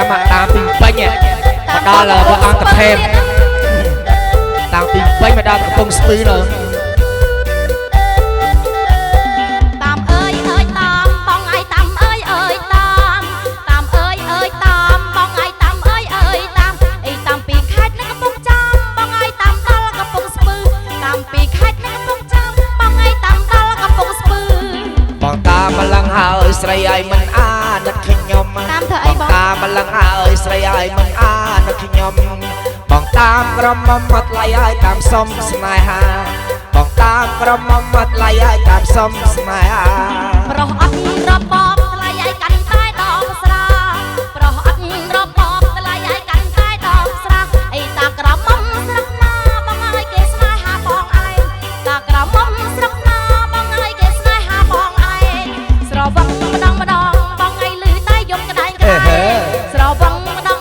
តាមពីពេញមកដល់ព្រះអង្គថេមតាមពីពេញមកដល់កំពង់ស្ពឺនោះតាមអើយតាមបងឯងតាមអើយតាមអើយតាមបងឯងតាមអើយតាមតាមពីខេត្តនៅកំពង់ចាមបងឯងតាមដល់កំពង់ស្ពឺតាមពីខេត្តនៅកំពង់ចាមបងឯងតាមដល់កំពង់ស្ពឺបងតាមម្លឹងហើយស្រីឲ្យមិនអាណិតខ្ញុំតាមធ្វើអីបងតាមម្លឹងហើយស្រីឲ្យមិនអាណិតខ្ញុំបងតាមក្រមុំមកថ្លៃឲ្យតាមសុំស្នេហាបងតាមក្រមុំមកថ្លៃឲ្យតាមសុំស្នេហាប្រុសអត់របបថ្លៃឲ្យកាន់តែដងស្រាប្រុសអត់របបថ្លៃឲ្យកាន់តែដងស្រាអីតាក្រមុំស្រុកណាបងឲ្យគេស្នេហាបងឯងតាក្រមុំស្រុកណាបងឲ្យគេស្នេហាបងឯងស្រវឹងម្ដងបងឯងលឺតែយំក្តែងក្តែងស្រវឹងម្ដង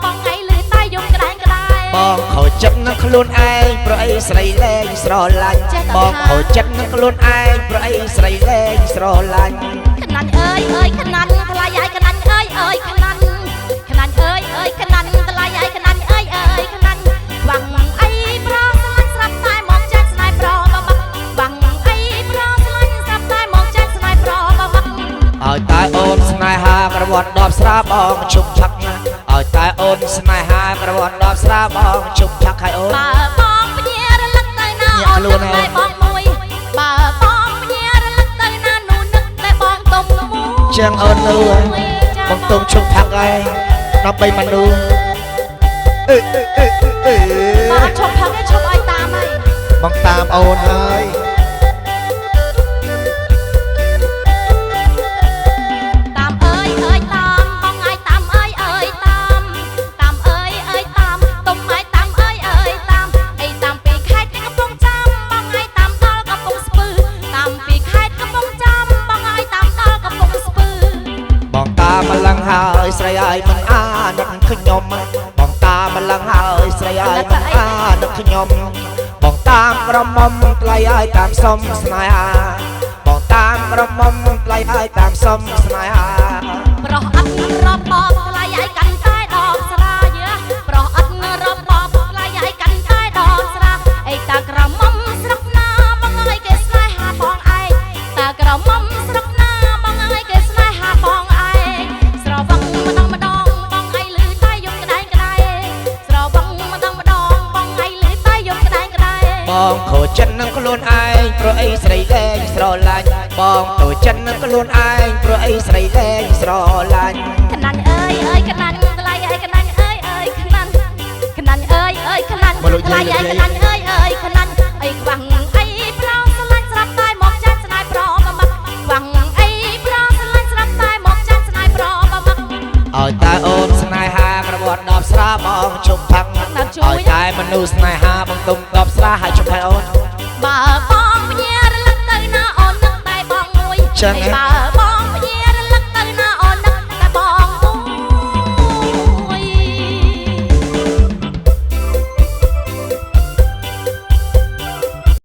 បងឯងលឺតែយំក្តែងក្តែងបងខូចចិត្តនឹងខ្លួនឯងព្រោះអីស្រីលែងស្រឡាញ់បងខូចចិត្តនឹងខ្លួនឯងព្រោះអីស្រីលែងស្រឡាញ់ខ្នាញ់អើយខ្នាញ់ថ្លៃឲ្យខ្នាញ់អើយខ្នាញ់ខ្នាញ់អើយខ្នាញ់ថ្លៃឲ្យខ្នាញ់អើយខ្នាញ់វាំងអីប្រស្រឡាញ់ស្រាប់តែមកចេះស្នេហ៍ប្របបាក់វាំងអីប្រស្រឡាញ់ស្រាប់តែមកចេះស្នេហ៍ប្របបាក់ឲ្យតែអូនស្នេហាក្រវ៉ាត់ដបស្រាបងជប់ឆាក់ណាឲ្យតែអូនស្នេហាក្រវ៉ាត់ដបស្រាបងជប់ឆាក់ឲ្យអូនបើបងពញារលឹកទៅណាអូននឹកតែបងមួយបើបងពញារលឹកទៅណានោះនឹកតែបងទុំមួយចឹងអូននោះបងទុំជប់ឆាក់ឯងដើម្បីមនុស្សបើឈប់ផឹកឈប់ឲ្យតាមហើយបងតាមអូនហើយតាមអើយតាមបងឯងតាមអើយតាមតាមអើយតាមទុំឯងតាមអើយតាមអីតាមពីខេត្តកំពង់ចាមបងឯងតាមដល់កំពង់ស្ពឺតាមពីខេត្តកំពង់ចាមបងឯងតាមដល់កំពង់ស្ពឺបងតាមម្លឹងហើយស្រីឲ្យមិនអាណិតខ្ញុំបងតាមម្លឹងហើយស្រីឲ្យមិនអាណិតខ្ញុំបងតាមក្រមុំថ្លៃឲ្យតាមសុំស្នេហាបងតាមក្រមុំថ្លៃឲ្យតាមសុំស្នេហាប្រុសអត់របបថ្លៃឲ្យកាន់តែដងស្រាប្រុសអត់របបថ្លៃឲ្យកាន់តែដងស្រាអីតាក្រមុំស្រុកណាបងឲ្យគេស្នេហាបងឯងតាក្រមុំស្រុកណាបងឲ្យគេស្នេហាបងឯងស្រវឹងម្ដងបងឲ្យលឺតែយំក្តែងក្តែងស្រវឹងម្ដងបងឲ្យលឺតែយំក្តែងក្តែងបងខូចចិត្តនឹងខ្លួនឯងព្រោះអីស្រីលែងស្រឡាញ់បងខូចចិត្តនឹងខ្លួនឯងព្រោះអីស្រីលែងស្រឡាញ់ខ្នាញ់អើយខ្នាញ់ថ្លៃឲ្យខ្នាញ់អើយខ្នាញ់ខ្នាញ់អើយខ្នាញ់ថ្លៃឲ្យខ្នាញ់អើយខ្នាញ់អីខ្វាំងអីប្រស្រឡាញ់ស្រាប់តែមកចាស់ស្នេហ៍ប្របបាក់ខ្វាំងអីប្រស្រឡាញ់ស្រាប់តែមកចាស់ស្នេហ៍ប្របបាក់ឲ្យតែអូនស្នេហាក្រវ៉ាត់ដបស្រាបងជប់ផឹកឲ្យតែមនុស្សស្នេហាបងទុំដបស្រាហើយជប់ឲ្យអូនបើបងពញារលឹកទៅណាអូននឹកតែបងមួយចឹងបើបង